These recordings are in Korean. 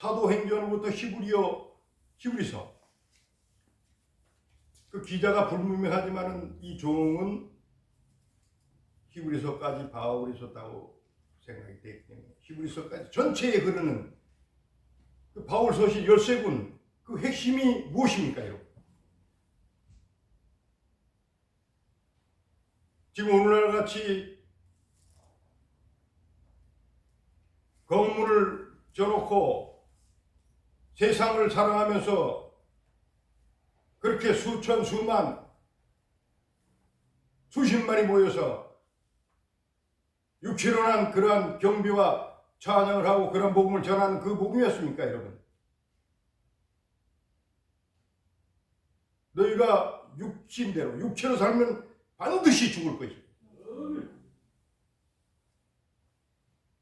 사도행전으로부터 히브리서. 그 기자가 불분명하지만은 이 종은 히브리서까지 바울이 썼다고 생각이 되기 때문에 히브리서까지 전체에 흐르는 그 바울 서신 13권 그 핵심이 무엇입니까, 여러분? 지금 오늘날 같이 건물을 져놓고 세상을 사랑하면서 그렇게 수천, 수만, 수십만이 모여서 육체론한 그러한 경비와 찬양을 하고 그런 복음을 전하는 그 복음이었습니까, 여러분? 너희가 육신대로, 육체로 살면 반드시 죽을 것이다.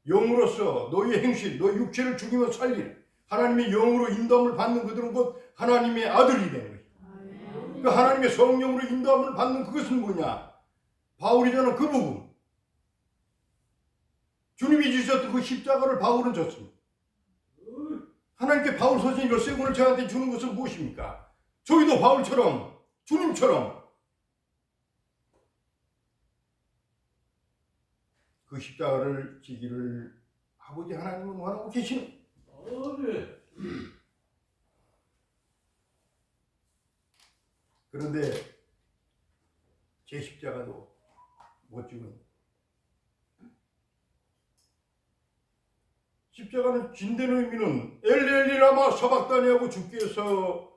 영으로서 너희의 행실, 너희 육체를 죽이며 살릴 하나님의 영으로 인도함을 받는 그들은 곧 하나님의 아들이 되는 것이다. 그 하나님의 성령으로 인도함을 받는 그것은 뭐냐? 바울이 전한 그 복음. 주님이 주셨던 그 십자가를 바울은 졌습니다. 하나님께 바울 서신 13권을 저한테 주는 것은 무엇입니까? 저희도 바울처럼 주님처럼 그 십자가를 지기를 아버지 하나님은 원하고 계시는. 그런데 제 십자가도 못 지는. 십자가는 진된 의미는 엘리엘리라마 사박다니하고 주께서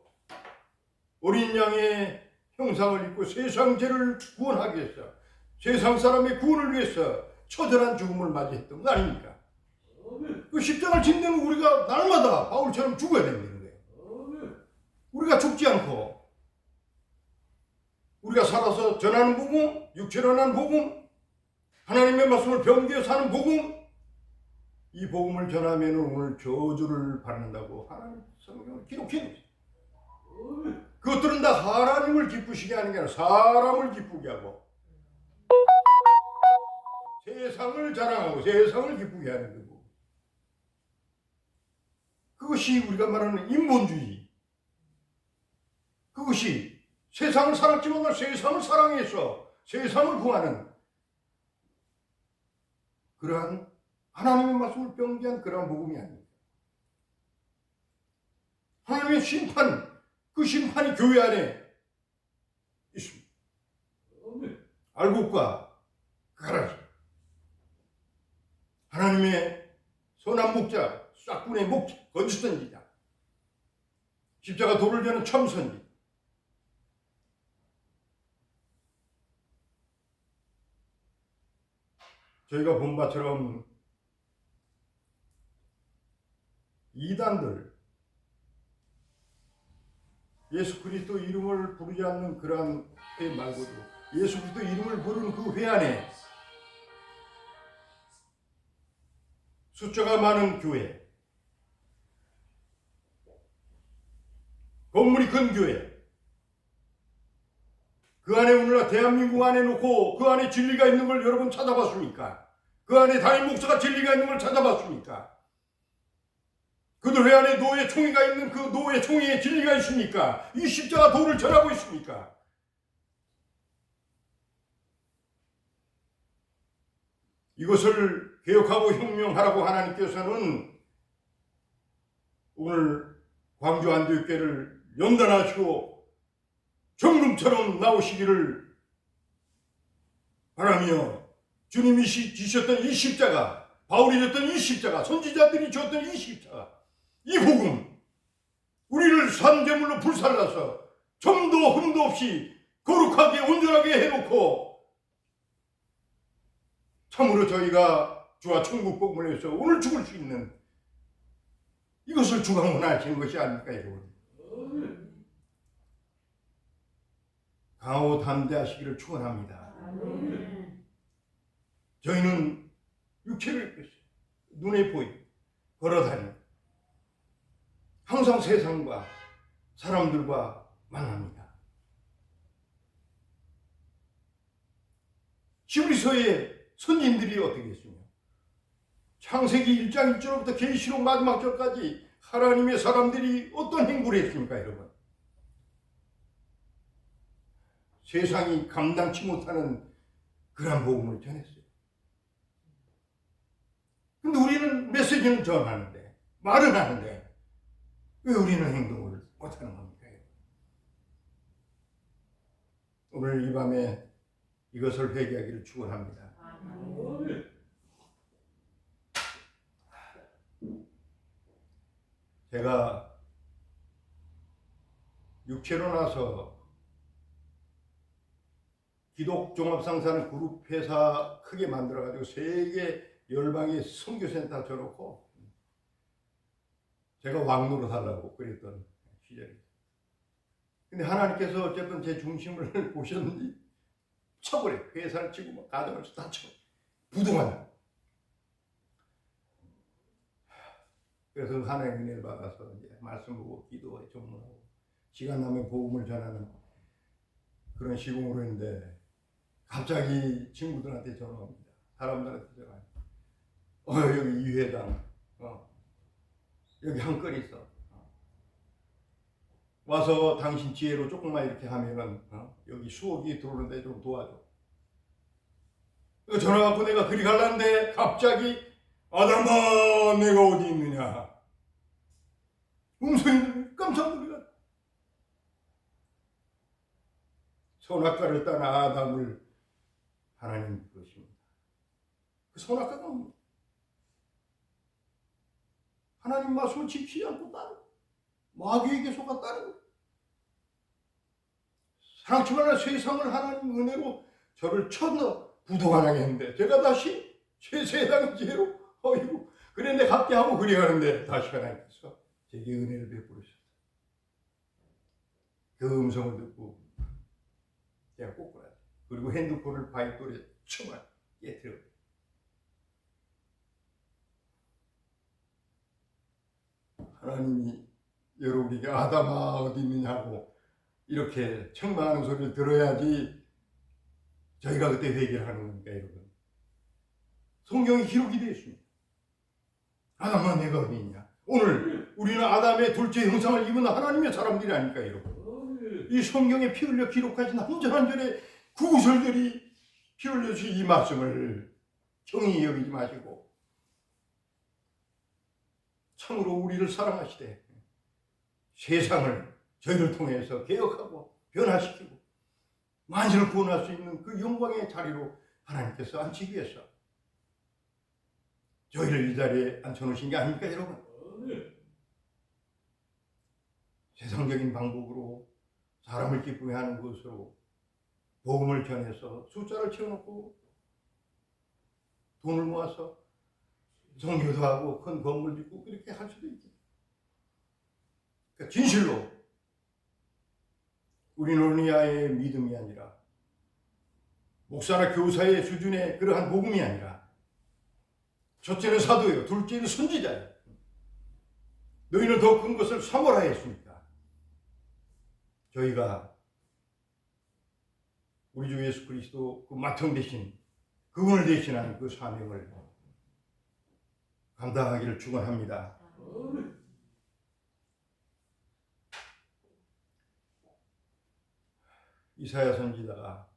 어린 양의 형상을 입고 세상 죄를 구원하기 위해서, 세상 사람의 구원을 위해서 처절한 죽음을 맞이했던 거 아닙니까? 그 십자가를 짓는 우리가 날마다 바울처럼 죽어야 되는 거예요. 우리가 죽지 않고 우리가 살아서 전하는 복음, 육체로 하는 복음, 하나님의 말씀을 병기에 사는 복음, 이 복음을 전하면 오늘 저주를 받는다고 하나님 성경을 기록해 놓으세요. 그것들은 다 하나님을 기쁘시게 하는 게 아니라 사람을 기쁘게 하고 세상을 자랑하고 세상을 기쁘게 하는 거고, 그것이 우리가 말하는 인본주의, 그것이 세상을 사랑지만 세상을 사랑해서 세상을 구하는 그러한 하나님의 말씀을 병기한 그러한 복음이 아닙니다. 하나님의 심판, 그 심판이 교회 안에 있습니다. 알곡과 가라지, 하나님의 선한 목자, 싹군의 목자, 거짓 선지자, 십자가 돌을 저는 첨선지, 저희가 본 바처럼 이단들, 예수 그리스도 이름을 부르지 않는 그러한 회 말고도 예수 그리스도 이름을 부르는 그 회 안에 숫자가 많은 교회, 건물이 큰 교회, 그 안에 오늘날 대한민국 안에 놓고 그 안에 진리가 있는 걸 여러분 찾아봤습니까? 그 안에 담임 목사가 진리가 있는 걸 찾아봤습니까? 그들 회 안에 노예 총회가 있는 그 노예 총회에 진리가 있습니까? 이 십자가 도를 전하고 있습니까? 이것을 개혁하고 혁명하라고 하나님께서는 오늘 광주 안디옥교회를 연단하시고 정금처럼 나오시기를 바라며, 주님이 지셨던 이 십자가, 바울이 졌던 이 십자가, 선지자들이 졌던 이 십자가, 이 복음, 우리를 산재물로 불살라서 점도 흠도 없이 거룩하게 온전하게 해놓고 참으로 저희가 주와 천국 복음을 위해서 오늘 죽을 수 있는 이것을 주관하시는 것이 아닙니까, 여러분? 강하고 담대하시기를 축원합니다. 저희는 육체를 입고 있어요. 눈에 보이고 걸어다니고 항상 세상과 사람들과 만납니다. 히브리서의 선진들이 어떻게 했습니까? 창세기 1장 1절부터 계시록 마지막 절까지 하나님의 사람들이 어떤 행보를 했습니까, 여러분? 세상이 감당치 못하는 그런 복음을 전했어요. 근데 우리는 메시지는 전하는데, 말은 하는데, 왜 우리는 행동을 못하는 겁니까? 오늘 이 밤에 이것을 회개하기를 축원합니다. 제가 육체로 나서 기독종합상사는 그룹 회사 크게 만들어가지고 세계 열방의 선교센터 쳐놓고 제가 왕노로 살라고 그랬던 시절이. 근데 하나님께서 어쨌든 제 중심을 보셨는지 쳐버려. 회사를 치고 막 가정을 다 쳐. 부동하다. 그래서 하나님의 은혜를 받아서 이제 말씀 보고 기도에 전문하고 시간 나면 복음을 전하는 그런 시공으로 했는데 갑자기 친구들한테 전화 옵니다. 사람들한테 전화. 여기 이 회장, 여기 한 건 있어. 와서 당신 지혜로 조금만 이렇게 하면은 여기 수억이 들어오는데 좀 도와줘. 전화 받고 내가 그리 갈라는데 갑자기 아담아 내가 어디 있느냐. 음성이 깜짝 놀라. 선악과를 딴 아담을 하나님 부르십니다. 그 선악과가 뭡니까? 하나님 말씀을 지키지 않고 따르고 마귀에게 속았다는 것. 사랑치마나 세상을 하나님 은혜로 저를 부도하게 했는데 제가 다시 세상의 지혜로 어이구 그래 내 갚게 하고 그리 가는데 다시 하나님께서 제게 은혜를 베풀으셨다. 그 음성을 듣고 제가 꼬꾸라지. 그리고 핸드폰을 바위돌에 쳐만 깨뜨려. 하나님이 여러분에게 아담아 어디 있느냐고 이렇게 책망하는 소리를 들어야지 저희가 그때 회개를 하는 겁니까, 여러분? 성경에 기록이 되어 있습니다. 아담아 내가 어디 있냐? 오늘 우리는 아담의 둘째 형상을 입은 하나님의 사람들이 아닐까, 여러분? 이 성경에 피 흘려 기록하신 한 절 한 절의 구구절절이 피 흘려주신 이 말씀을 경히 여기지 마시고 참으로 우리를 사랑하시되 세상을 저희를 통해서 개혁하고 변화시키고 만신을 구원할 수 있는 그 영광의 자리로 하나님께서 앉히기 위해서 저희를 이 자리에 앉혀놓으신 게 아닙니까, 여러분? 세상적인 방법으로 사람을 기쁘게 하는 것으로 복음을 전해서 숫자를 채워놓고 돈을 모아서 성교도 하고 큰 건물 짓고 그렇게 할 수도 있지. 그러니까 진실로 우리는 오니아의 믿음이 아니라 목사나 교사의 수준의 그러한 복음이 아니라 첫째는 사도예요. 둘째는 선지자예요. 너희는 더 큰 것을 삼으라 했습니까? 저희가 우리 주 예수 그리스도 그 마통 대신 그분을 대신하는 그 사명을 감당하기를 축원합니다. 이사야 선지자가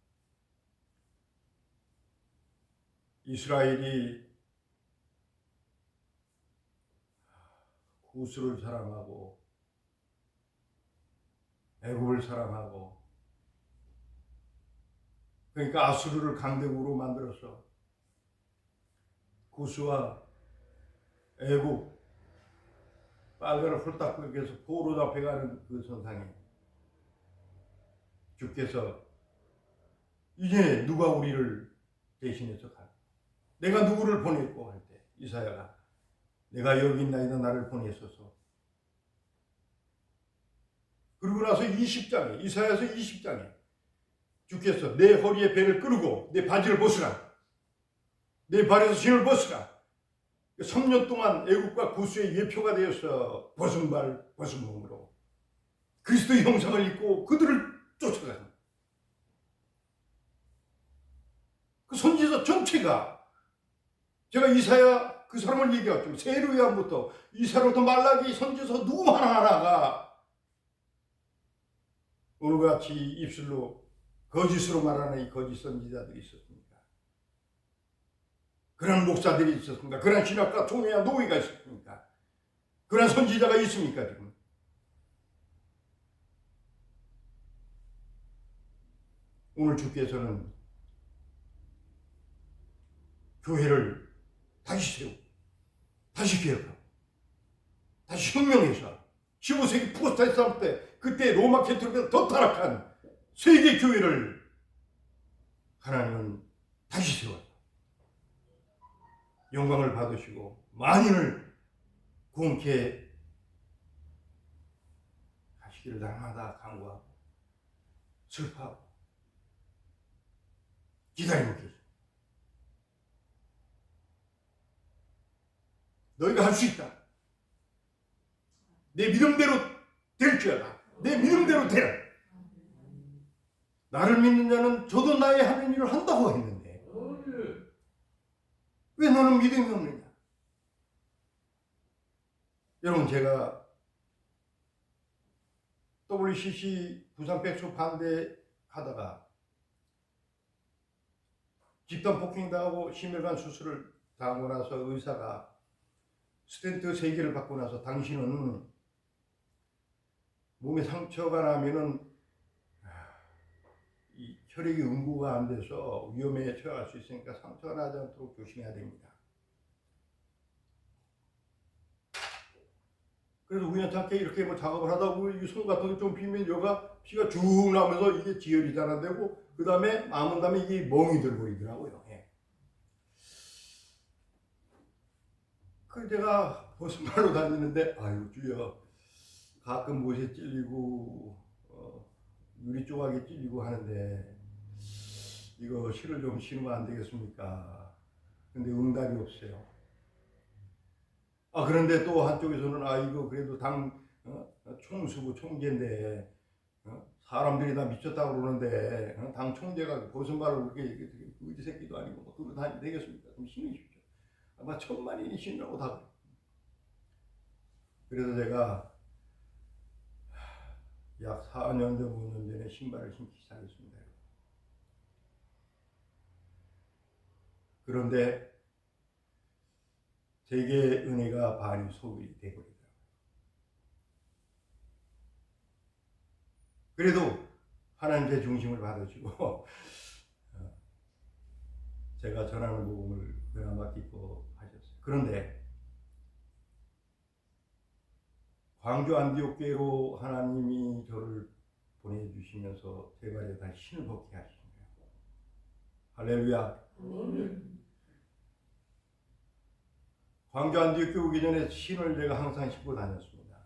이스라엘이 구스를 사랑하고 애굽을 사랑하고 그러니까 아수르를 강대국으로 만들어서 구스와 애굽 빨간을 홀딱 끄게해서 포로 잡혀가는 그 선상에 주께서 이제 누가 우리를 대신해서 갈? 내가 누구를 보냈고 할 때 이사야가 내가 여기 있나이다 나를 보내소서. 그리고 나서 20장에 이사야서 20장에 주께서 내 허리에 배를 끄르고 내 바지를 벗으라. 내 발에서 신을 벗으라. 3년 동안 애국과 구스의 예표가 되어서 벗은 발 벗은 몸으로 그리스도의 형상을 입고 그들을 쫓아가는 그 선지자 전체가 제가 이사야 그 사람을 얘기하죠. 세루야부터 이사로부터 말라기 선지서 누구 하나하나가 오늘같이 입술로 거짓으로 말하는 이 거짓 선지자들이 있었습니까? 그런 목사들이 있었습니까? 그런 신학과 총회와 노예가 있었습니까? 그런 선지자가 있습니까 지금? 오늘 주께서는 교회를 다시 세우고 다시 개혁하고 다시 혁명해서 15세기 프로테스탄트 때 그때 로마 캐톨릭보다 더 타락한 세계 교회를 하나님은 다시 세워서 영광을 받으시고 만인을 구원케 하시기를 날마다 간구하고 슬퍼하고 기다리고 계십니다. 너희가 할 수 있다. 내 믿음대로 될지어다. 내 믿음대로 되라. 나를 믿는 자는 저도 나의 하는 일을 한다고 했는데 왜 너는 믿음이 없느냐? 여러분, 제가 WCC 부산 백수 반대하다가 집단 폭행당하고 심혈관 수술을 당하고 나서 의사가 스텐트 3개를 받고 나서 당신은 몸에 상처가 나면은 이 혈액이 응고가 안 돼서 위험에 처할 수 있으니까 상처가 나지 않도록 조심해야 됩니다. 그래서 우연찮게 이렇게 뭐 작업을 하다 보면 이 손 같은 게 좀 비면 여가 피가 쭉 나면서 이게 지혈이 잘 안 되고 그 다음에 아문 다음에 이게 멍이 들어버리더라고요. 예. 그 제가 버스말로 다니는데 아유 주여, 가끔 못에 찔리고 유리 조각에 찔리고 하는데 이거 실을 좀 신으면 안 되겠습니까? 근데 응답이 없어요. 그런데 또 한쪽에서는 이거 그래도 당 총수고 총재인데 사람들이 다 미쳤다고 그러는데 당 총재가 버선발을 그렇게 의지 새끼도 아니고 뭐 그거 다니면 되겠습니까? 좀 신으십시오. 아마 1000만인이 신라고 다. 그래서 제가 약 4년 전, 5년 전에 신발을 신기 시작했습니다. 그런데 세계 은혜가 반이 소홀히 되버리더라고요. 그래도 하나님 제 중심을 받으시고 제가 전하는 복음을 그나마 기뻐하셨어요. 그런데 광주 안디옥교회로 하나님이 저를 보내주시면서 제 발에 다시 신을 벗게 하신 거예요. 할렐루야. 광주 안디옥교회 오기 전에 신을 제가 항상 신고 다녔습니다.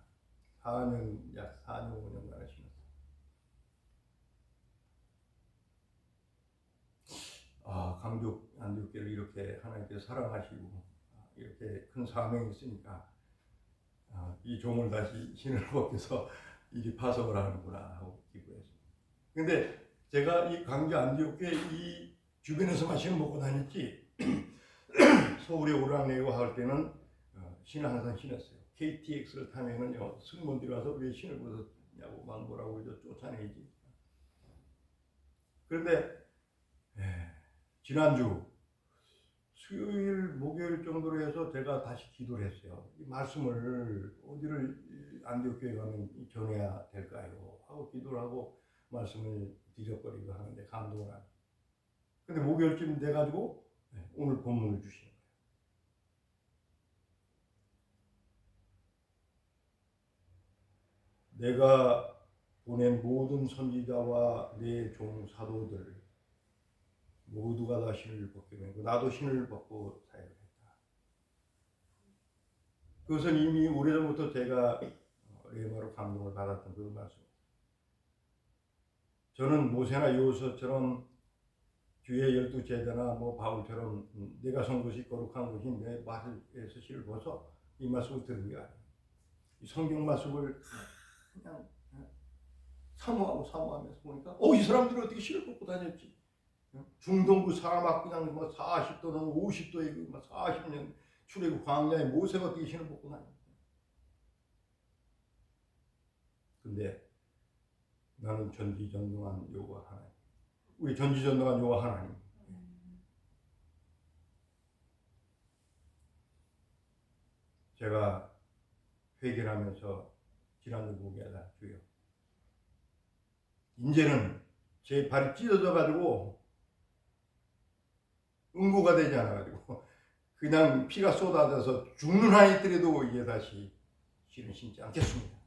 약 4년, 5년간 신었어요. 광주 안디옥교회를 이렇게 하나님께서 사랑하시고 이렇게 큰 사명이 있으니까 이 종을 다시 신을 벗겨서 이리 파송을 하는구나 하고 기도했습니다. 근데 제가 이 광주 안디옥교회 이 주변에서만 신을 먹고 다녔지 서울에 오르락내리고 할 때는 신을 항상 신었어요. KTX를 타면은요, 승무원들이 와서 왜 신을 벗었냐고 막 뭐라고 쫓아내지. 그런데 지난주 수요일, 목요일 정도로 해서 제가 다시 기도를 했어요. 이 말씀을 어디를 안디옥교회 가면 전해야 될까요? 하고 기도를 하고 말씀을 뒤적거리고 하는데 감동을 하고. 근데 목요일쯤 돼가지고 오늘 본문을 주시는 거예요. 내가 보낸 모든 선지자와 내 종 사도들 모두가 다 신을 벗게 되고 나도 신을 벗고 사역을 했다. 그것은 이미 오래전부터 제가 레마로 감동을 받았던 그 말씀입니다. 저는 모세나 여호수아처럼 주의 12제자나 뭐 바울처럼 내가 선 것이 거룩한 것이 내 맛에서 신을 벗어 이 말씀을 들은 게 아니에요. 이 성경 말씀을 그냥 사모하면서 보니까 이 사람들이 어떻게 신을 벗고 다녔지? 중동부 사막 그냥 뭐 40도는 50도에 40년 출애굽 광야에 모세가 뛰시는 복은 아닙니다. 근데 나는 전지전능한 여호와 하나님, 우리 전지전능한 여호와 하나님, 제가 회개하면서 지난주 보게하다 주여, 이제는 제 발이 찢어져 가지고 응고가 되지 않아 가지고 그냥 피가 쏟아져서 죽는 한이 있더라도 이제 다시 씨는 심지 않겠습니다.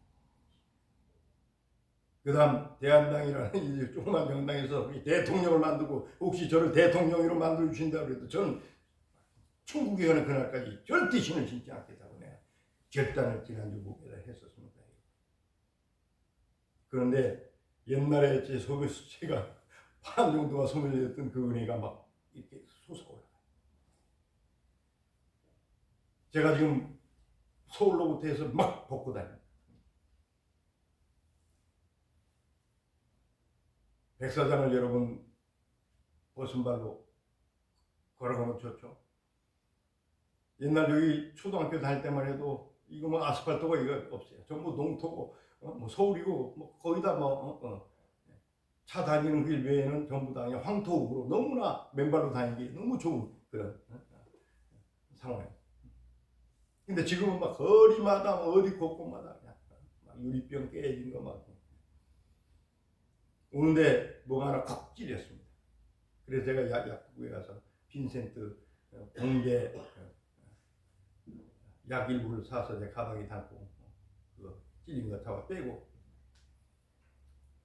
그 다음 대한당이라는 이 조그만 정당에서 대통령을 만들고 혹시 저를 대통령으로 만들어 주신다고 해도 저는 천국에 가는 그날까지 절대 신을 신지 않겠다고 내가 결단을 지난주 목에다 했었습니다. 그런데 옛날에 제 속에서 제가 반 정도가 소멸됐던 그 은혜가 막 이렇게 솟아올라요. 제가 지금 서울로부터 해서 막 벗고 다닙니다. 백사장을 여러분 벗은 발로 걸어가면 좋죠. 옛날 여기 초등학교 다닐 때만 해도 이거 뭐 아스팔트가 이거 없어요. 전부 농토고 뭐 서울이고 뭐 거의 다 차 다니는 길 외에는 전부 다 그냥 황토으로 너무나 맨발로 다니기 너무 좋은 그런 상황이에요. 근데 지금은 막 거리마다 어디 곳곳마다 그냥 막 유리병 깨진 거 막 오는데 뭐가 하나 콕 찔렸습니다. 그래서 제가 약국에 가서 빈센트 공개 약 일부를 사서 제 가방에 담고 그 찔린 거 잡아 빼고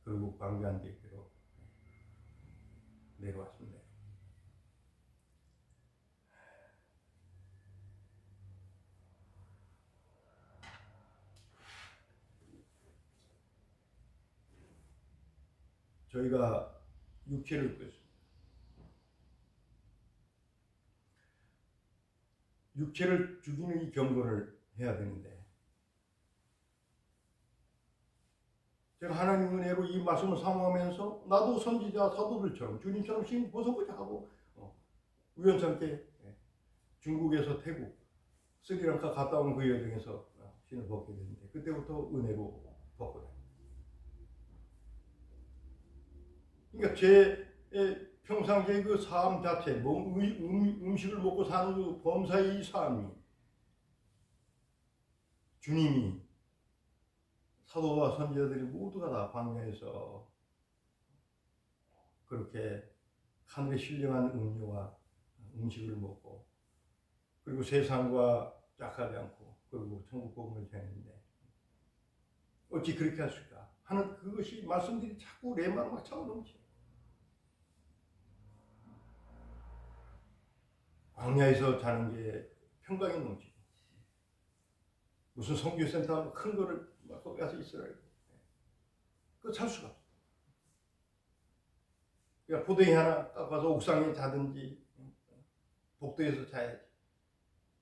그리고 관광객으로 내려왔습니다. 저희가 육체를 입고 있습니다. 육체를 죽이는 이 경고를 해야 되는데 제가 하나님 은혜로 이 말씀을 사모하면서 나도 선지자 사도들처럼 주님처럼 신 벗어보자 하고 우연찮게 중국에서 태국, 스리랑카 갔다 온 그 여정에서 신을 벗게 됐는데 그때부터 은혜로 벗고 다닙니다. 그러니까 제 평상시의 그 삶 자체, 음식을 먹고 사는 그 범사의 이 삶이 주님이 사도와 선지자들이 모두가 다 광야에서 그렇게 하늘의 신령한 음료와 음식을 먹고 그리고 세상과 짝하지 않고 그리고 천국 복음을 전했는데 어찌 그렇게 할 수 있을까 하는 그것이 말씀들이 자꾸 내 마음을 막 차고 넘치요. 광야에서 자는 게 평강이 넘치고 무슨 선교센터 큰 거를 막 거기 가서 있으라 그거 잘 수가 없어. 그러니까 포대기 하나 가서 옥상에 자든지 복도에서 자야지.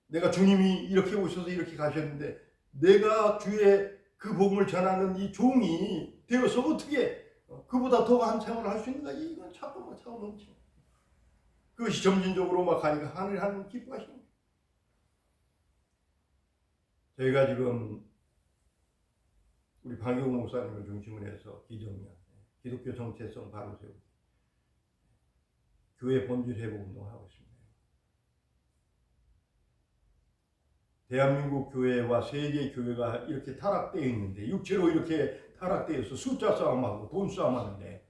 내가 주님이 이렇게 오셔서 이렇게 가셨는데 내가 주의 그 복음을 전하는 이 종이 되어서 어떻게 그보다 더한 생활을 할 수 있는가? 이건 자꾸만 차고 넘치는 그것이 점진적으로 막 가니까 하나님 기뻐하시는 거예요. 저희가 지금 우리 방경호 목사님을 중심으로 해서 기정년, 기독교 정체성 바로 세우기, 교회 본질 회복 운동을 하고 있습니다. 대한민국 교회와 세계 교회가 이렇게 타락되어 있는데 육체로 이렇게 타락되어 있어 숫자 싸움하고 돈 싸움하는데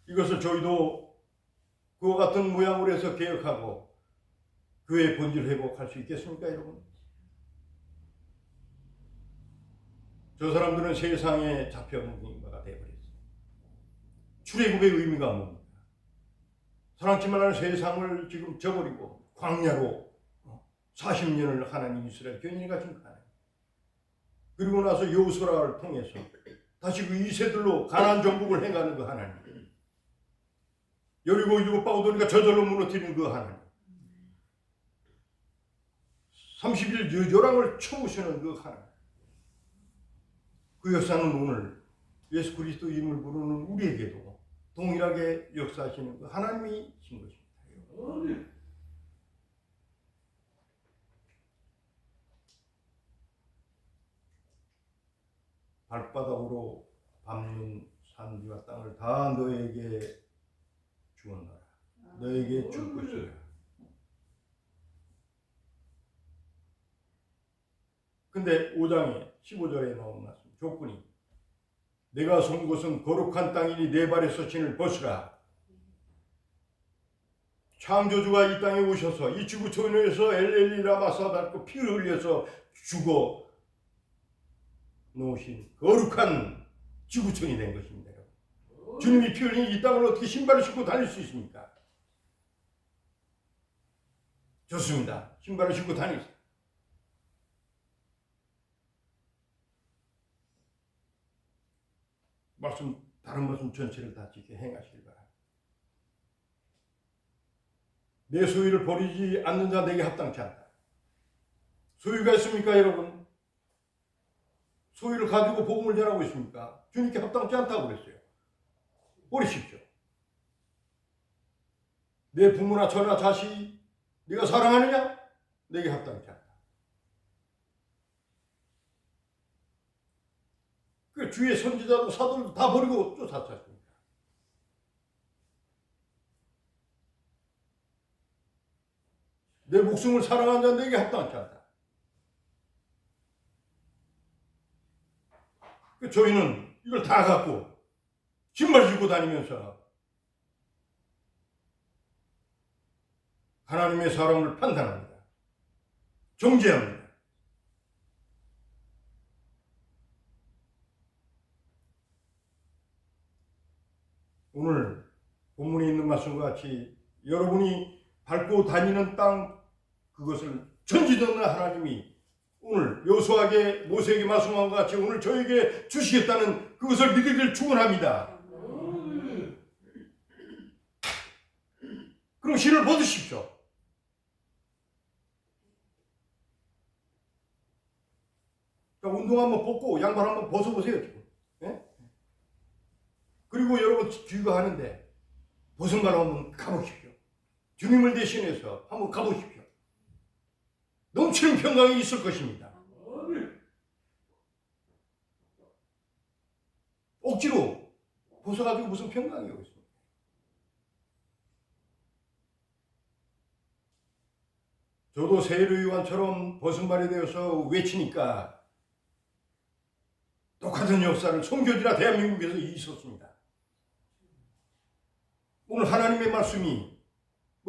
이것을 저희도 그와 같은 모양으로 해서 개혁하고 교회의 본질 회복할 수 있겠습니까, 여러분? 저 사람들은 세상에 잡혀먹는 바가 되어버렸어요. 출애굽의 의미가 뭡니까? 사랑치 말라는 세상을 지금 저버리고 광야로 40년을 하나님 이스라엘 견인해 가신 그 하나님. 그리고 나서 여호수아를 통해서 다시 그 이세들로 가나안 정복을 해가는 그 하나님. 여리고 일곱 바오도니까 저절로 무너뜨리는 그 하나님. 30일 요랑을 쳐오시는 그 하나님. 그 역사는 오늘 예수 그리스도 이름을 부르는 우리에게도 동일하게 역사하시는 그 하나님이신 것입니다. 발바닥으로 밟는 산지와 땅을 다 너에게 주었노라. 너에게 줄 것이라. 근데 5장에 15절에 나온 말씀, 조건이 내가 선 곳은 거룩한 땅이니 내 발에서 진을 벗으라. 창조주가 이 땅에 오셔서 이 지구촌에서 엘렐리 라마사 밟고 피를 흘려서 죽어 놓으신 거룩한 지구촌이 된 것입니다. 주님이 피 흘린 이 땅을 어떻게 신발을 신고 다닐 수 있습니까? 좋습니다. 신발을 신고 다니세요. 다른 말씀 전체를 다 지켜 행하시길 바랍니다. 내 소유를 버리지 않는 자 내게 합당치 않다. 소유가 있습니까, 여러분? 소유를 가지고 복음을 전하고 있습니까? 주님께 합당치 않다고 그랬어요. 버리십시오. 내 부모나 처나 자식 네가 사랑하느냐? 내게 합당치 않다. 그 주의 선지자도 사도도 다 버리고 쫓아쳤습니다. 내 목숨을 사랑하는 자 내게 합당치 않다. 저희는 이걸 다 갖고 신발 신고 다니면서 하나님의 사람을 판단합니다. 정죄합니다. 오늘 본문에 있는 말씀과 같이 여러분이 밟고 다니는 땅, 그것을 전지전능 하나님이 오늘 여호수아에게 모세에게 말씀한 것 같이 오늘 저에게 주시겠다는 그것을 믿으기를 축원합니다. 그럼 신을 벗으십시오. 운동 한번 벗고 양말 한번 벗어보세요 지금. 예? 그리고 여러분 귀가하는데 벗은 발 한번 가보십시오. 주님을 대신해서 한번 가보십시오. 넘치는 평강이 있을 것입니다. 억지로 벗어가지고 무슨 평강이 오겠습니까? 저도 세례 요한처럼 벗은 발이 되어서 외치니까 똑같은 역사를 선교지나 대한민국에서 있었습니다. 오늘 하나님의 말씀이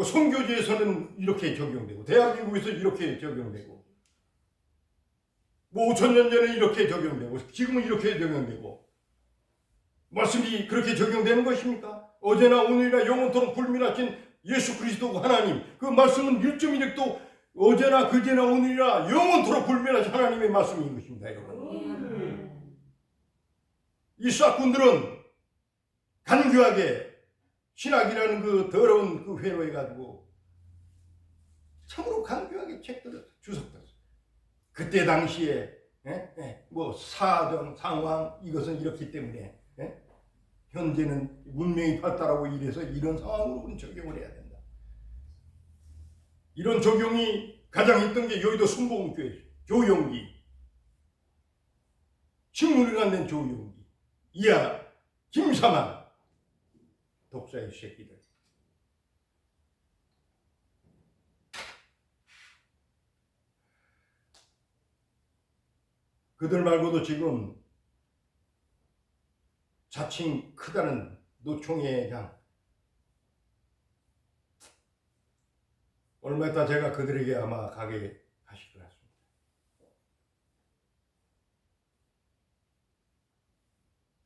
선교지에서는 이렇게 적용되고 대한민국에서 이렇게 적용되고 5,000년 전에 이렇게 적용되고 지금은 이렇게 적용되고 말씀이 그렇게 적용되는 것입니까? 어제나 오늘이나 영원토록 불멸하신 예수 그리스도 하나님, 그 말씀은 1.1핵도 어제나 그제나 오늘이나 영원토록 불멸하신 하나님의 말씀인 것입니다. 여러분, 이 싹군들은 간교하게 신학이라는 그 더러운 그 회로해 가지고 참으로 간교하게 책들을 주석들었어요. 그때 당시에 사정 상황 이것은 이렇기 때문에 현재는 문명이 발달하고 이래서 이런 상황으로 우리는 적용을 해야 된다. 이런 적용이 가장 있던 게 여의도 순복음교회 조용기, 신문을 낸 조용기, 이하 김사만 독사의 새끼들. 그들 말고도 지금 자칭 크다는 노총회장, 얼마 있다 제가 그들에게 아마 가게 하실 것 같습니다.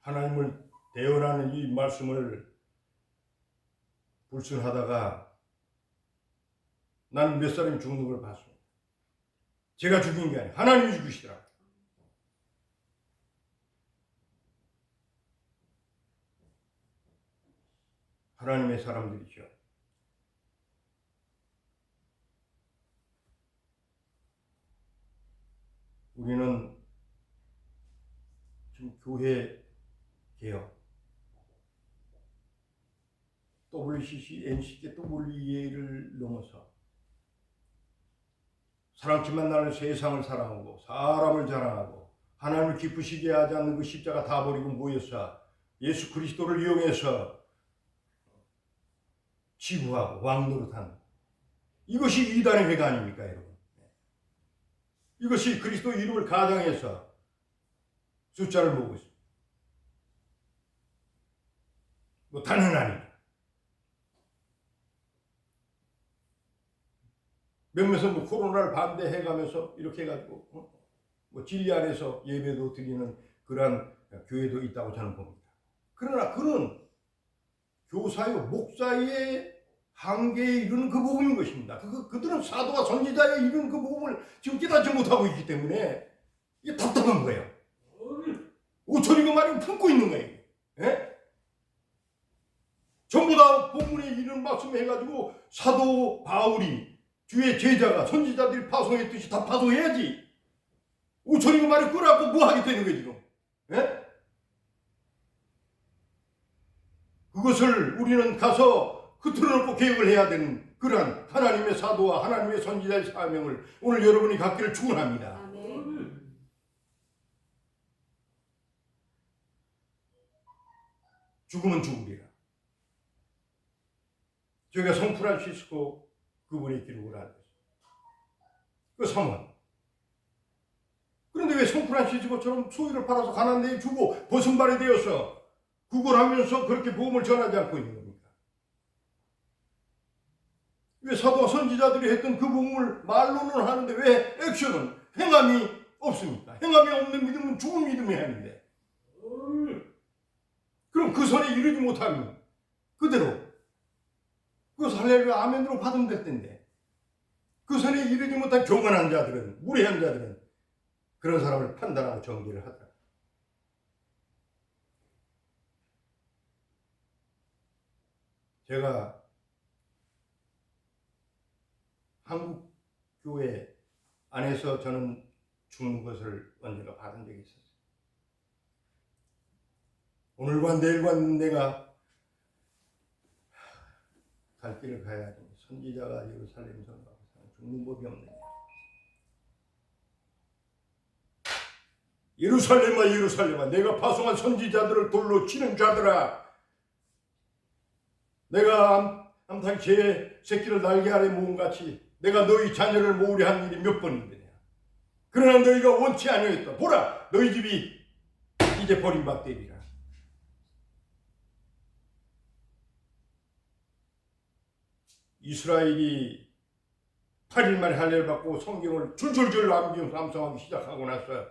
하나님을 대언하는 이 말씀을 불순하다가 나는 몇 사람이 죽는 걸 봤습니다. 제가 죽인 게 아니라 하나님이 죽이시더라고요. 하나님의 사람들이죠. 우리는 지금 교회 개혁, WCC, NCK, WEA를 넘어서 사랑치만 나는 세상을 사랑하고 사람을 자랑하고 하나님을 기쁘시게 하지 않는 그 십자가 다 버리고 모여서 예수 그리스도를 이용해서 지구하고 왕노릇한 이것이 이단의 회가 아닙니까, 여러분? 이것이 그리스도 이름을 가장해서 숫자를 모으고 있습니다. 뭐 다는 아니다. 몇몇은 뭐 코로나를 반대해가면서 이렇게 해가지고 뭐 진리 안에서 예배도 드리는 그러한 교회도 있다고 저는 봅니다. 그러나 그는 교사요 목사의 한계에 이르는 그 복음인 것입니다. 그들은 사도와 선지자에 이르는 그 복음을 지금 깨닫지 못하고 있기 때문에 이게 답답한 거예요. 5천이고 말이 품고 있는 거예요. 예? 전부 다 본문에 이르는 말씀 해가지고 사도 바울이 주의 제자가 선지자들이 파송했듯이 다 파송해야지. 5천이고 말이 끄라고 뭐 하게 되는 거예요 지금. 예? 그것을 우리는 가서 흐트러놓고 개혁을 해야 되는 그러한 하나님의 사도와 하나님의 선지자의 사명을 오늘 여러분이 갖기를 축원합니다. 아멘. 죽으면 죽으리라. 저희가 성프란시스코 그분의 기록을 알고 있습니다. 그 상황. 그런데 왜 성프란시스코처럼 소유를 팔아서 가난한 데에 주고 벗은발이 되어서 구걸하면서 그렇게 복음을 전하지 않고 있는 겁니까? 왜 사도와 선지자들이 했던 그 복음을 말로는 하는데 왜 액션은 행함이 없습니까? 행함이 없는 믿음은 죽은 믿음이 아닌데. 그럼 그 선에 이르지 못하면 그대로 그것을 할렐루야 아멘으로 받으면 될 텐데 그 선에 이르지 못한 교만한 자들은 무례한 자들은 그런 사람을 판단하고 정죄를 하더라. 제가 한국 교회 안에서 저는 죽는 것을 언젠가 받은 적이 있었어요. 오늘과 내일과 내가 갈 길을 가야 하니 선지자가 예루살렘에서 나와서 죽는 법이 없느냐. 예루살렘아 예루살렘아 내가 파송한 선지자들을 돌로 치는 자들아 내가 암탉 개 새끼를 날개 아래 모음같이 내가 너희 자녀를 모으려 한 일이 몇 번인데냐. 그러나 너희가 원치 아니하였다. 보라 너희 집이 이제 버림받되리라. 이스라엘이 8일 만에 할례를 받고 성경을 줄줄줄 암송하기 시작하고 나서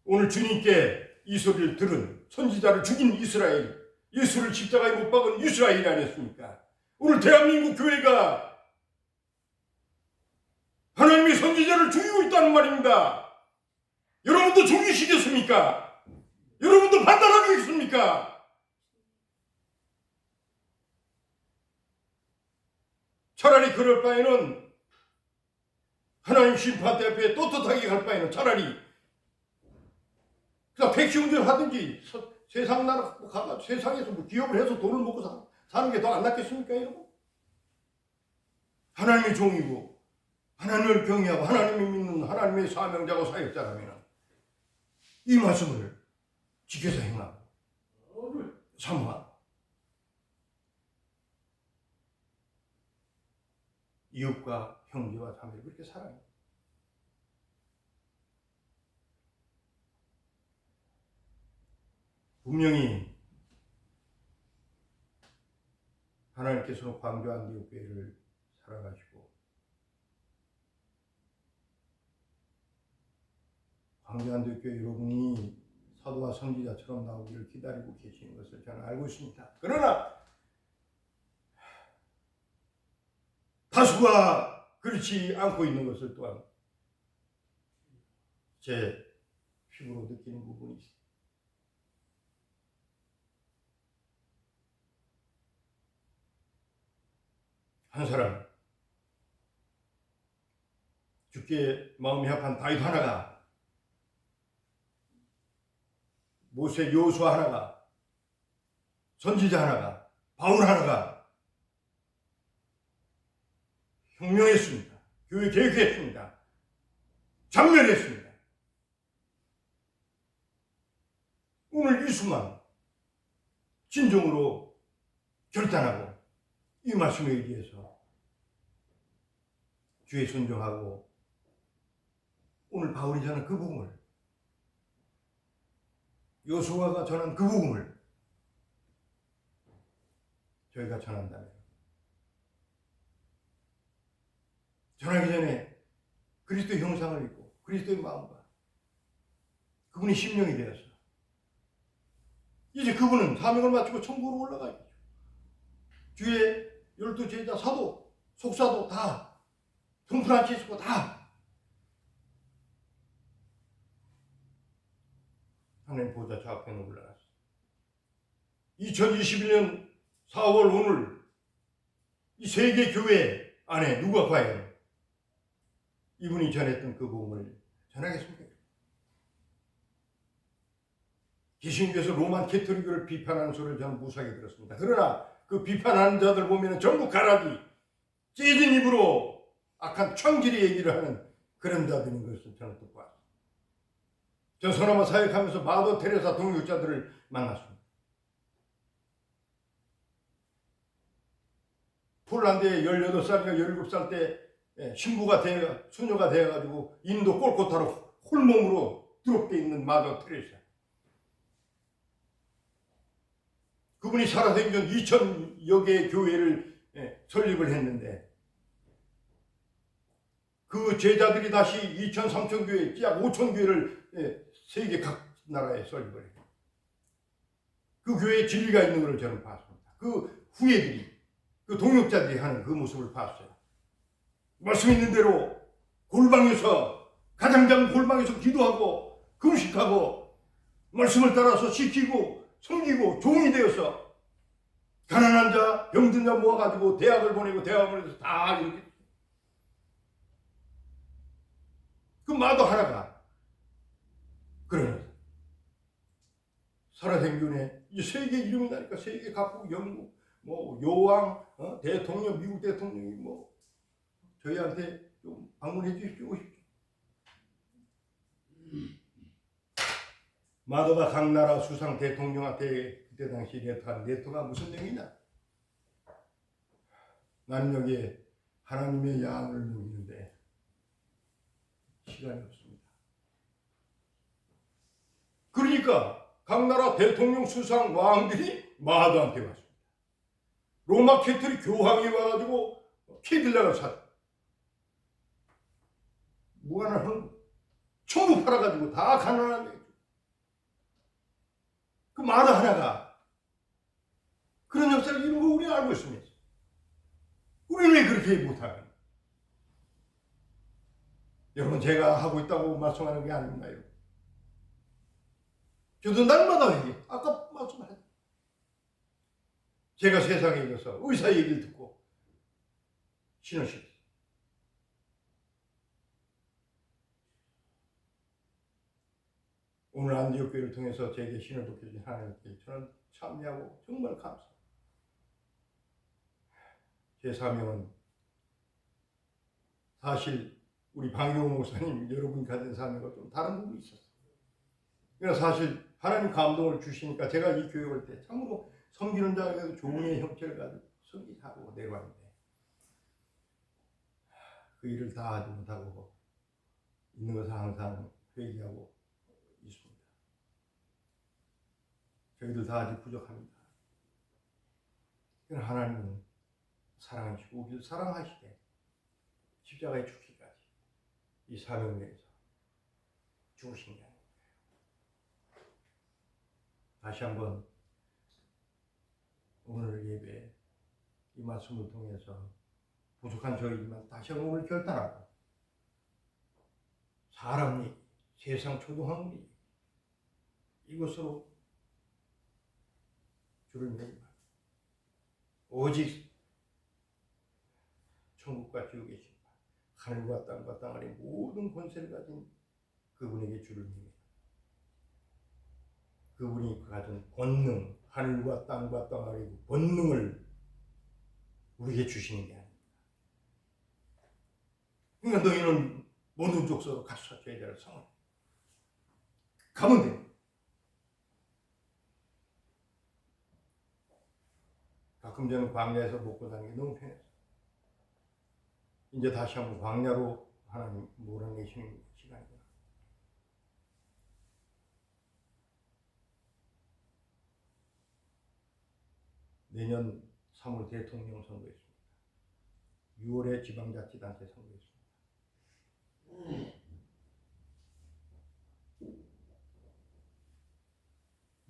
오늘 주님께 이 소리를 들은 선지자를 죽인 이스라엘, 예수를 십자가에 못 박은 이스라엘이 아니었습니까? 오늘 대한민국 교회가 하나님의 선지자를 죽이고 있다는 말입니다. 여러분도 죽이시겠습니까? 여러분도 판단하겠습니까? 차라리 그럴 바에는 하나님 심판대 앞에 떳떳하게 갈 바에는 차라리 그냥 택시 운전하든지 세상 나라 가서 세상에서 뭐 기업을 해서 돈을 먹고 사는 게 더 안 낫겠습니까, 여러분? 하나님의 종이고 하나님을 경외하고 하나님을 믿는 하나님의 사명자고 사역자라면 이 말씀을 지켜서 행하고 사모하고 이웃과 형제와 자매를 그렇게 사랑해요. 분명히 하나님께서는 광주 안디옥 교회를 사랑하시고 광주 안디옥 교회 여러분이 사도와 선지자처럼 나오기를 기다리고 계시는 것을 저는 알고 있습니다. 그러나 다수가 그렇지 않고 있는 것을 또한 제 피부로 느끼는 부분이 있습니다. 한 사람 죽게 마음이 합한 다윗 하나가 모세 여호수아 하나가 선지자 하나가 바울 하나가 혁명했습니다. 교회 개혁했습니다. 잔멸했습니다. 오늘 이 순간 진정으로 결단하고 이 말씀에 의지해서 주의 순종하고 오늘 바울이 전한 그 복음을, 여호수아가 전한 그 복음을 저희가 전한다면, 전하기 전에 그리스도의 형상을 입고 그리스도의 마음과 그분의 심령이 되어서 이제 그분은 사명을 마치고 천국으로 올라가겠죠. 주의 12제자 사도, 속사도 다 등프란치스코 다 하나님 보좌 좌편에 올라갔어요. 2021년 4월 오늘 이 세계 교회 안에 누가 과연 이분이 전했던 그 복음을 전하겠습니까? 개신교에서 로만 캐토릭을 비판하는 소리를 저는 무수하게 들었습니다. 그러나 그 비판하는 자들 보면 전부 가라지, 째진 입으로 악한 창질의 얘기를 하는 그런 자들인 것을 저는 듣고 왔습니다. 저 서남아 사역하면서 마더 테레사 동역자들을 만났습니다. 폴란드에 18살인가 17살 때 수녀가 되어가지고 인도 꼴코타로 홀몸으로 드롭되어 있는 마더 테레사. 그분이 살아생전 2000여 개의 교회를 설립을 했는데 그 제자들이 다시 2000, 3000 교회, 약 5000 교회를 세계 각 나라에 설립을 해요. 그 교회에 진리가 있는 것을 저는 봤습니다. 그 후예들이, 그 동역자들이 하는 그 모습을 봤어요. 말씀 있는 대로 골방에서, 가장 작은 골방에서 기도하고 금식하고 말씀을 따라서 지키고 섬기고 종이 되어서 가난한 자, 병든 자 모아가지고 대학을 보내고 대학원에서 다 이렇게 그 마도 하나가 그러면서 살아생전에 이 세계 이름이 나니까 세계 각국, 영국, 뭐 여왕, 대통령, 미국 대통령이 뭐 저희한테 좀 방문해 주십시오, 오십시오. 마도가 각 나라 수상 대통령한테 그때 당시 네트한 네트가 무슨 내용이냐? 나는 여기에 하나님의 양을 누리는데 시간이 없습니다. 그러니까 각 나라 대통령 수상 왕들이 마도한테 왔습니다. 로마 캐토릭 교황이 와가지고 캐딜락을 사 무관한 헌 전부 팔아가지고 다 가난한 그 마도 하나가 그런 역사를 이룬 거 우리 알고 있습니다. 우리는 왜 그렇게 못하냐? 여러분, 제가 하고 있다고 말씀하는 게 아닙니다. 여러분. 저도 날마다 얘기, 아까 말씀하셨죠. 제가 세상에 있어서 의사 얘기를 듣고 신을 시켰어요. 오늘 안디옥 교회를 통해서 제게 신을 돕겨준 하나님께 저는 참여하고 정말 감사합니다. 제 사명은 사실 우리 방용호 목사님 여러분이 가진 사명과 좀 다른 부분이 있었어요. 그러나 사실 하나님 감동을 주시니까 제가 이 교회 올 때 참으로 섬기는 자에게도 종의 형체를 가지고 섬기하고 내려왔는데 그 일을 다 하지 못하고 있는 것을 항상 회개하고 있습니다. 저희들 다 아직 부족합니다. 그러나 하나님은 사랑하시고 우리를 사랑하시되 십자가에 죽기까지 이 사명을 위해서 죽으신 게 아닙니다. 다시 한번 오늘 예배 이 말씀을 통해서 부족한 저희지만 다시 한번 오늘 결단하고 사람 얘기, 세상 초등학 얘기 이것으로 주를 매입하고 오직 천국과 지옥에 계신 하늘과 땅과 땅 아래 모든 권세를 가진 그분에게 주를 매입하고 그분이 가진 권능, 하늘과 땅과 땅 아래 권능을 우리에게 주시는 게 아닙니다. 그러니까 너희는 모든 족속으로 가서 제자를 삼아 가면 됩니다. 금전은 광야에서 먹고 사는 게 너무 편해서 이제 다시 한번 광야로 하나님 몰아내시는 시간이구나. 내년 3월 대통령 선거했습니다. 6월에 지방자치단체 선거했습니다.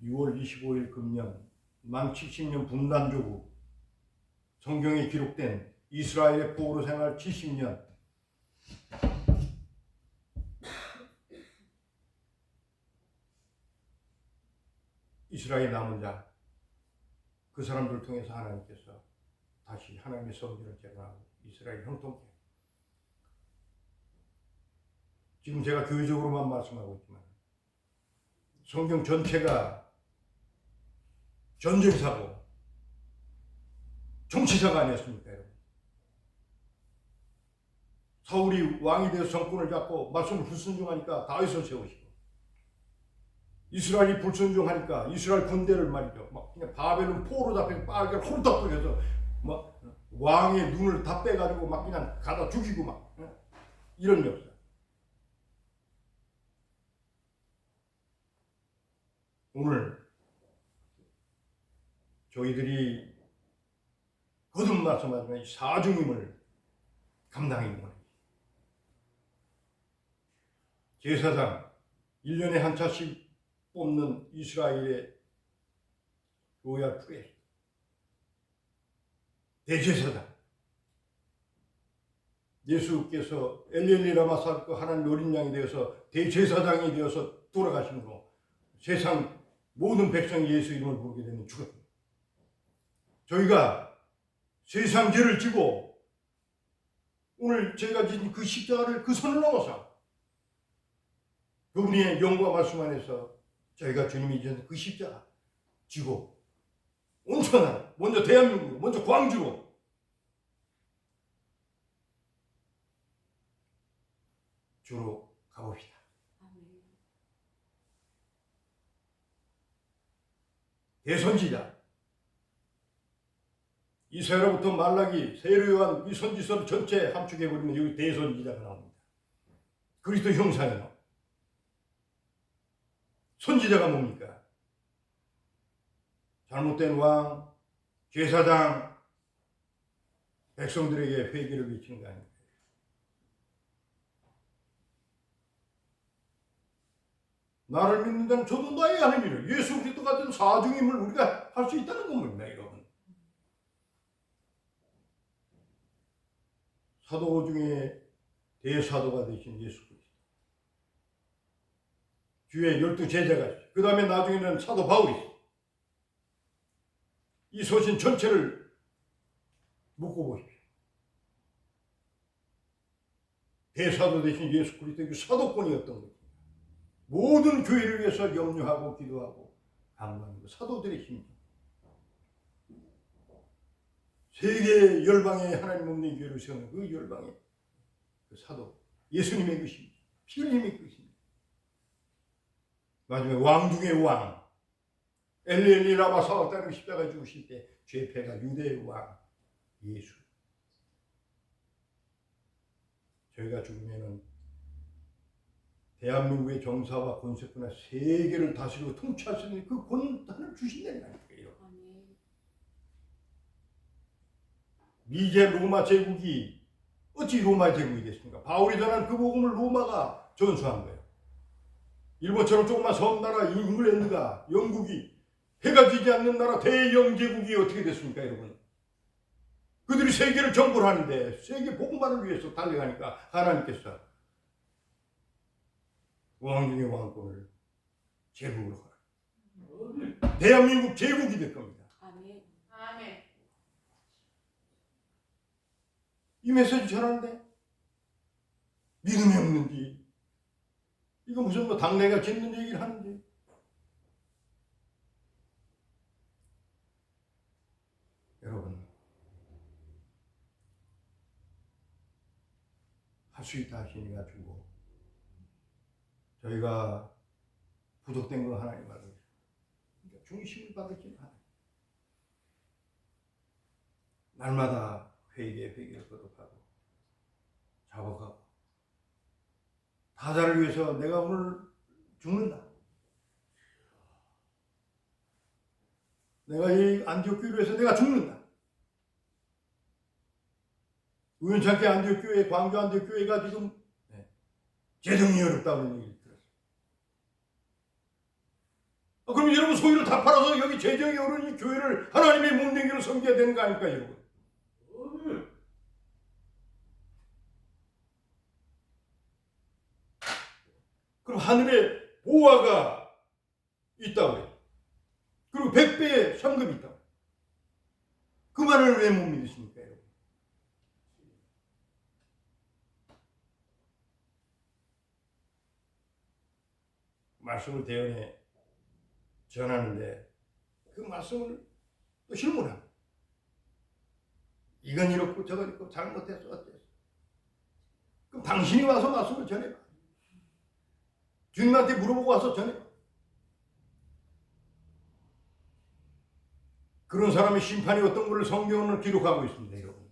6월 25일 금년 만 70년 분단 조국 성경에 기록된 이스라엘의 포로 생활 70년 이스라엘 남은 자 그 사람들을 통해서 하나님께서 다시 하나님의 성전을 재건하고 이스라엘 형통케. 지금 제가 교회적으로만 말씀하고 있지만 성경 전체가 전쟁사고 정치사가 아니었습니까, 여러분? 사울이 왕이 되어서 정권을 잡고 말씀을 불순종하니까 다윗을 세우시고, 이스라엘이 불순종하니까 이스라엘 군대를 말이죠, 막 그냥 바벨론 포로 잡혀 빨게 홀딱 뿌려서 막 왕의 눈을 다 빼가지고 막 그냥 가다 죽이고 막 이런 역사. 오늘 저희들이 거듭 말씀하지만 사중임을 감당하기 원합니다. 제사장 1년에 한 차씩 뽑는 이스라엘의 로얄 프레스, 대제사장, 예수께서 엘리엘리 라마 사르고 하나님 어린 양이 되어서 대제사장이 되어서 돌아가심으로 세상 모든 백성이 예수 이름을 부르게 되는 죽음. 저희가 세상 죄를 지고 오늘 제가 진 그 십자가를 그 선을 넘어서 그분의 영과 말씀 안에서 저희가 주님이 주신 그 십자가 지고 온천한 먼저 대한민국 먼저 광주로 주로 가봅시다. 대선지자 이사야로부터 말라기 세례요한 이 선지서를 전체 함축해버리면 여기 대선지자가 나옵니다. 그리스도 형상이요. 선지자가 뭡니까? 잘못된 왕, 제사장, 백성들에게 회개를 외치는 거 아닙니까? 나를 믿는 자는 저도 나의 하느니라. 예수 그리스도 같은 사중임을 우리가 할 수 있다는 겁니다, 여러분. 사도 중에 대사도가 되신 예수 그리스도. 주의 12제자가 있어요. 그 다음에 나중에는 사도 바울이 있어요. 이 서신 전체를 묶어보십시오. 대사도 되신 예수 그리스도의 사도권이었던 거죠. 모든 교회를 위해서 염려하고 기도하고 강구하는 거 사도들의 힘이죠. 세계 열방에 하나님 없는 교회를 세우는 그 열방의 그 사도 예수님의 것입니다. 피 흘림의 것입니다. 마지막에 왕 중의 왕 엘리엘리 라마 사박단을 십자가 죽으실 때 죄패가 유대의 왕 예수. 저희가 죽으면은 대한민국의 정사와 권세뿐 아니라 세계를 다스리고 통치할 수 있는 그 권한을 주신다는 거예요. 미제 로마 제국이 어찌 로마 제국이 됐습니까? 바울이 전한 그 복음을 로마가 전수한 거예요. 일본처럼 조그만 섬나라 잉글랜드가 영국이 해가 지지 않는 나라 대영 제국이 어떻게 됐습니까, 여러분? 그들이 세계를 정복을 하는데 세계 복음만을 위해서 달려가니까 하나님께서 왕 중의 왕권을 제국으로 가라. 대한민국 제국이 될 겁니다. 아멘. 이 메시지 전하는데 믿음이 없는지 이거 무슨 뭐 당내가 짓는 얘기를 하는지 여러분 할 수 있다 하시니 가지고 저희가 부족된 거 하나님 받으시고 중심을 받으시는 하나님 날마다 회개를 거듭하고 자복하고 타자를 위해서 내가 오늘 죽는다. 내가 이 안디옥 교회를 위해서 내가 죽는다. 우연찮게 안디옥 교회, 광주 안디옥 교회가 지금 재정이 어렵다는 얘기를 들었어요. 그럼 여러분 소유를 다 팔아서 여기 재정이 어려운 이 교회를 하나님의 몸댕기로 섬겨야 되는 거 아닙니까, 여러분? 그럼 하늘에 보화가 있다고 해요. 그리고 100배의 상급이 있다고. 그 말을 왜 못 믿으십니까, 여러분? 말씀을 대언해 전하는데 그 말씀을 또 실문합니다. 이건 이렇고 저건 이렇고 잘못했어 어땠어. 그럼 당신이 와서 말씀을 전해봐. 주님한테 물어보고 와서 전해봐. 그런 사람의 심판이 어떤 것을 성경은 기록하고 있습니다, 여러분.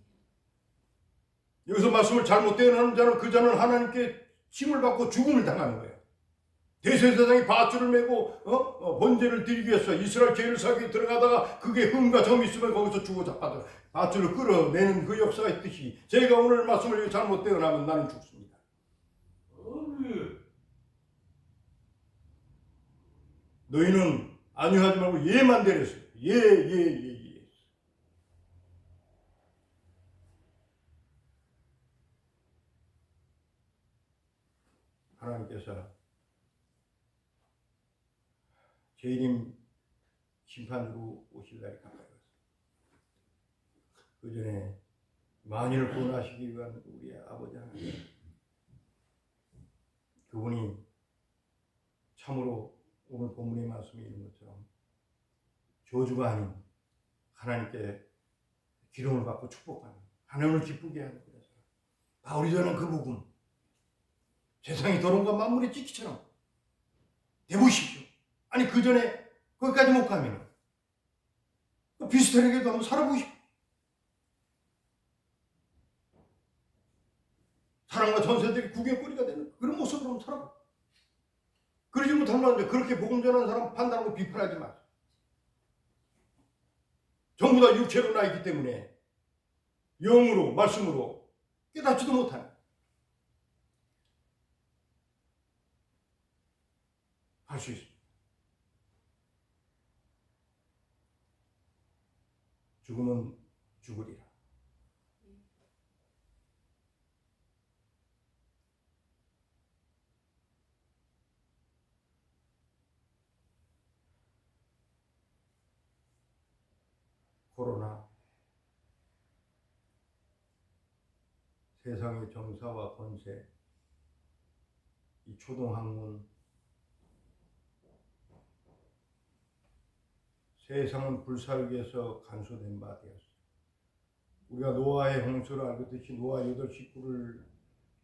여기서 말씀을 잘못 대언하는 자는 그 자는 하나님께 침을 받고 죽음을 당하는 거예요. 대제사장이 밧줄을 메고 번제를 드리기 위해서 이스라엘 제일사기에 들어가다가 그게 흠과 점이 있으면 거기서 죽어 자빠져 밧줄을 끌어내는 그 역사가 있듯이 제가 오늘 말씀을 잘못 대언하면 나는 죽습니다. 너희는 안위하지 말고 예만 대랬어요. 예. 하나님께서 재림 심판으로 오실 날이 가까이 왔습니다. 그 전에 만인을 구원하시기 위한 우리의 아버지 하나님, 그분이 참으로 오늘 본문의 말씀이 있는 것처럼 저주가 아닌 하나님께 기름을 받고 축복하는, 하나님을 기쁘게 하는 그래서 바울이 전한 그 복음, 세상이 더러운 것 만물의 찢기처럼 되보십시오. 아니 그 전에 거기까지 못 가면 비슷하게도 한번 살아보십시오. 사랑과 전세들이 구경거리가 되는 그런 모습으로 한번 살아봐. 그러지 못하면 그렇게 복음 전하는 사람 판단하고 비판하지 마세요. 전부 다 육체로 나 있기 때문에 영으로 말씀으로 깨닫지도 못하는 할 수 있습니다. 죽음은 죽으리라. 코로나, 세상의 정사와 권세, 이 초동학문, 세상은 불살기에서 간소된 바 되었어요. 우리가 노아의 홍수를 알듯이 노아 8식구를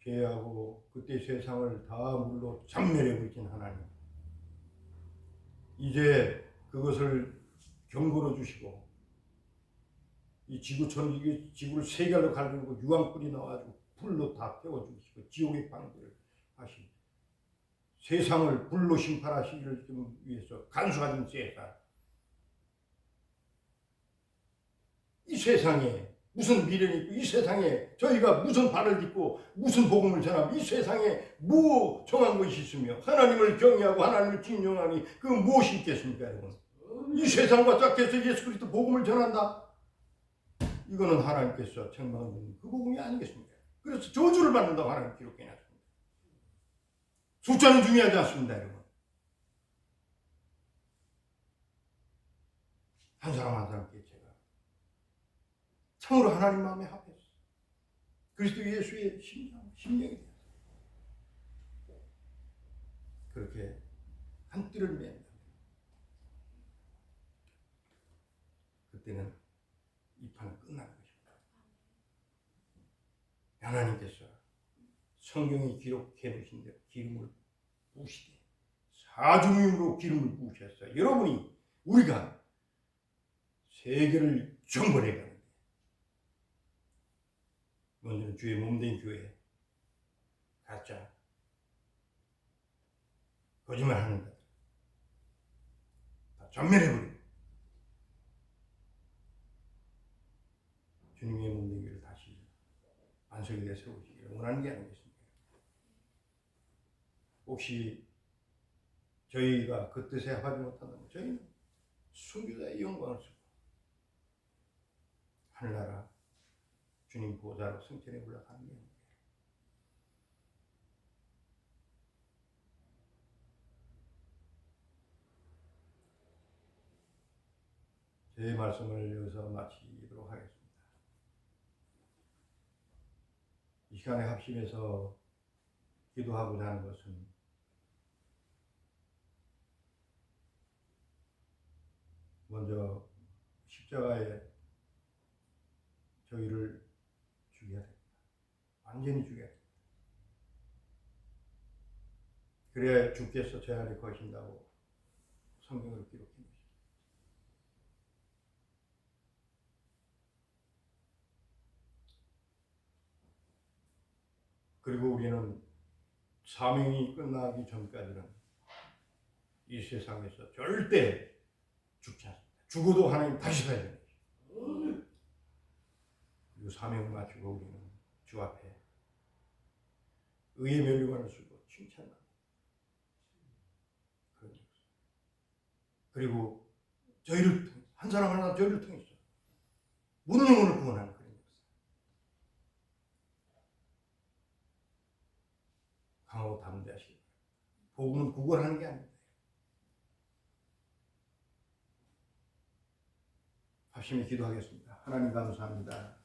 제외하고 그때 세상을 다 물로 잠멸해버리신 하나님, 이제 그것을 경고로 주시고 이 지구촌 지구를 세 개로 갈리고 유황불이 나와가지고 불로 다 태워주시고 지옥의 방주를 하시 세상을 불로 심판하시기를 위해서 간수하신 세상, 이 세상에 무슨 미련이 있고 이 세상에 저희가 무슨 발을 딛고 무슨 복음을 전하고 이 세상에 뭐 정한 것이 있으며 하나님을 경외하고 하나님을敬仰하니 그 무엇이 있겠습니까, 여러분? 이 세상과 짝해서 예수 그리스도 복음을 전한다? 이거는 하나님께서 책망하는 그 복음이 아니겠습니까? 그래서 저주를 받는다고 하나님 기록해놨습니다. 숫자는 중요하지 않습니다, 여러분. 한 사람 한 사람께 제가 참으로 하나님 마음에 합해서 그리스도 예수의 심령이 되었어요. 그렇게 한 띠를 맨다. 그때는 이 판은 끝나는 것입니다. 하나님께서 성경에 기록해 놓으신 대로 기름을 부으시되 사중임으로 기름을 부으셨어요. 여러분이 우리가 세계를 정벌해 가는데 먼저는 주의 몸된 교회, 가짜 거짓말하는 자들 다 전멸해버리고 주님의 몸된 교회를 다시 반석 위에 세우시기를 원하는 게 아니겠습니까? 혹시 저희가 그 뜻에 합하지 못한다면 저희는 순교자의 영광을 쓰고 하늘나라 주님 보좌로 승천에 올라가는 게 아닙니다. 제 말씀을 여기서 마치도록 하겠습니다. 이 시간에 합심해서 기도하고자 하는 것은 먼저 십자가에 저희를 죽여야 됩니다. 완전히 죽여야 됩니다. 그래야 주께서 제 안에 거하신다고 성경으로 기록해 놓으십니다. 그리고 우리는 사명이 끝나기 전까지는 이 세상에서 절대 죽지 않습니다. 죽어도 하나님 다시 살아야 됩니다. 그리고 사명을 마치고 우리는 주 앞에 의의 면류관을 쓰고 칭찬합니다. 그리고 저희를 한 사람 하나 저희를 통해서 모든 영혼을 구원하는 그런 역사. 강하고 담대하시기 바랍니다. 복음은 구걸하는 게 아닙니다. 합심히 기도하겠습니다. 하나님 감사합니다.